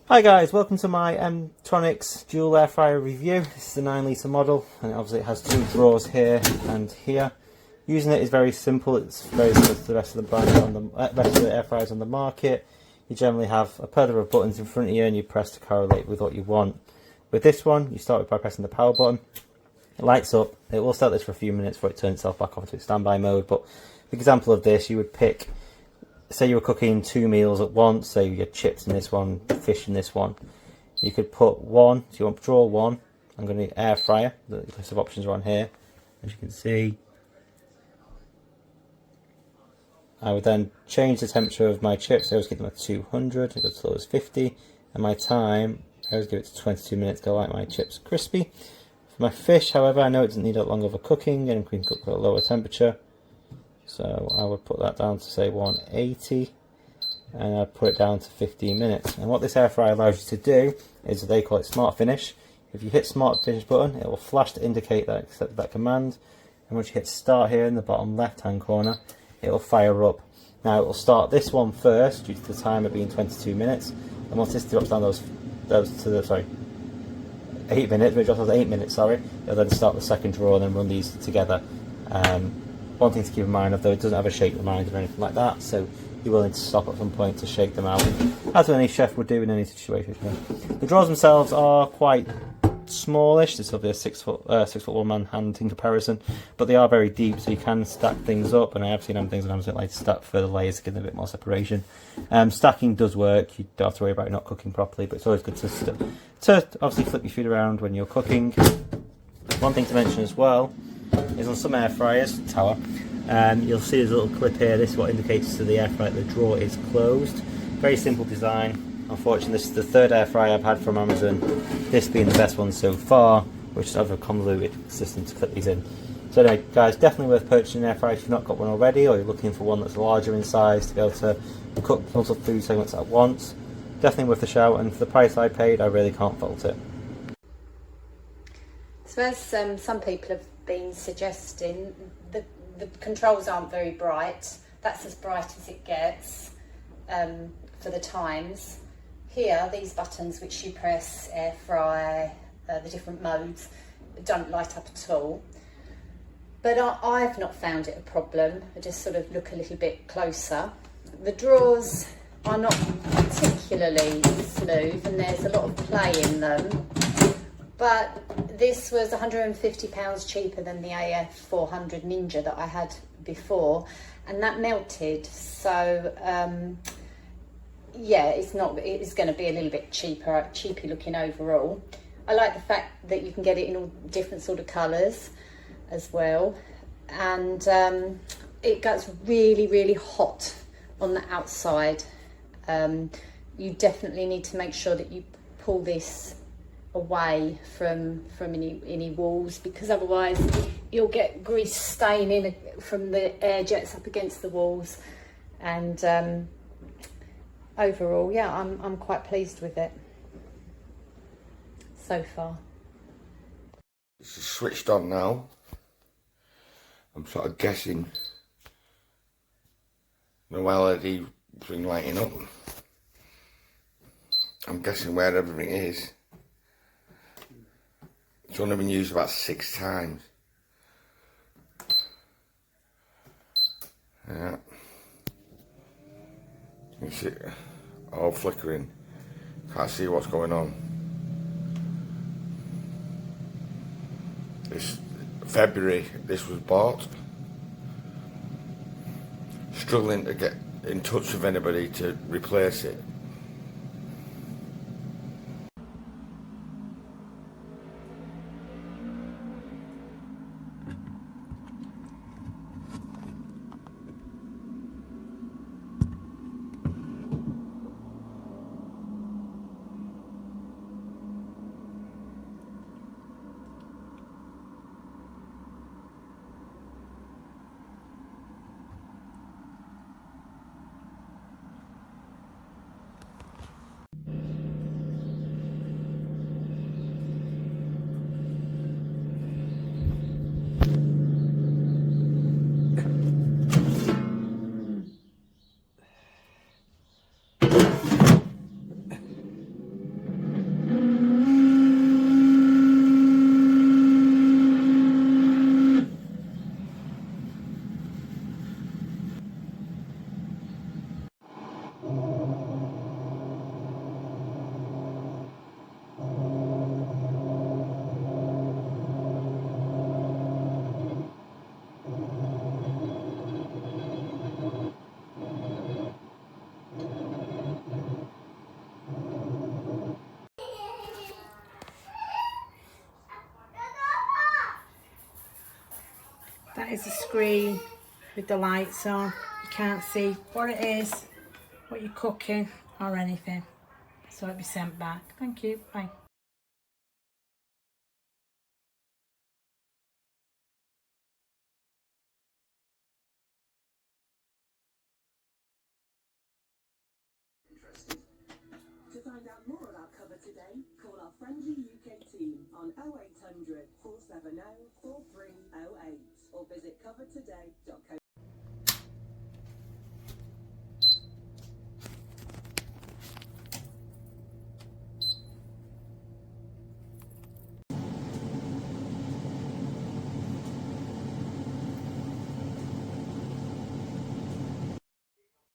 Hi guys, welcome to my EMtronics dual air fryer review. This is the 9 litre model, and obviously it has two drawers here and here. Using it is very simple. It's very similar to the rest of the brands on the rest of the air fryers on the market. You generally have a plethora of buttons in front of you, and you press to correlate with what you want. With this one, you start by pressing the power button. It lights up. It will start this for a few minutes before it turns itself back off to its standby mode. But the example of this, you would pick. Say you were cooking 2 meals at once, so you had chips in this one, fish in this one. You could put one, so you want drawer one. I'm going to air fryer. The list of options are on here, as you can see. I would then change the temperature of my chips. I always give them at 200, it goes as low as 50. And my time, I always give it to 22 minutes to like my chips crispy. For my fish, however, I know it doesn't need that long of a cooking, and we can cook at a lower temperature. So I would put that down to say 180, and I'd put it down to 15 minutes. And what this air fryer allows you to do is they call it Smart Finish. If you hit Smart Finish button, it will flash to indicate that accept that command. And once you hit start here in the bottom left hand corner, it will fire up. Now it will start this one first due to the timer being 22 minutes. And once this drops down those to the 8 minutes, which drops down to 8 minutes, sorry, it'll then start the second drawer and then run these together. One thing to keep in mind, although it doesn't have a shake reminder or anything like that, so you're willing to stop at some point to shake them out, as any chef would do in any situation. The drawers themselves are quite smallish. This will be a 6 foot 1 man hand in comparison, but they are very deep, so you can stack things up. And I have seen them things when I was like to stack further layers to give them a bit more separation. Stacking does work. You don't have to worry about it not cooking properly, but it's always good to obviously flip your food around when you're cooking. One thing to mention as well is on some air fryers, tower, you'll see there's a little clip here. This is what indicates to the air fryer that the drawer is closed. Very simple design. Unfortunately, this is the third air fryer I've had from Amazon, this being the best one so far, which is have a convoluted system to clip these in. So anyway guys, definitely worth purchasing an air fryer if you've not got one already, or you're looking for one that's larger in size to be able to cook multiple food segments at once. Definitely worth a shout, and for the price I paid, I really can't fault it. So as some people have been suggesting, the controls aren't very bright. That's as bright as it gets for the times. Here, these buttons which you press, air fry, the different modes, don't light up at all. But I've not found it a problem. I just sort of look a little bit closer. The drawers are not particularly smooth, and there's a lot of play in them. But this was £150 cheaper than the AF400 Ninja that I had before, and that melted. So yeah, it's going to be a little bit cheapy looking overall. I like the fact that you can get it in all different sort of colours as well, and it gets really hot on the outside. You definitely need to make sure that you pull this away from any walls, because otherwise you'll get grease staining from the air jets up against the walls. And overall, yeah, I'm quite pleased with it so far. This is switched on now. I'm sort of guessing no LED thing lighting up. I'm guessing where everything is. It's only been used about 6 times. Yeah. You see it all flickering. Can't see what's going on. This February this was bought. Struggling to get in touch with anybody to replace it. that is the screen with the lights on. You can't see what it is, what you're cooking or anything. So it'll be sent back. Thank you. Bye. To find out more about Cover Today, call our friendly UK team on 0800 470 4308 or visit covertoday.co.uk.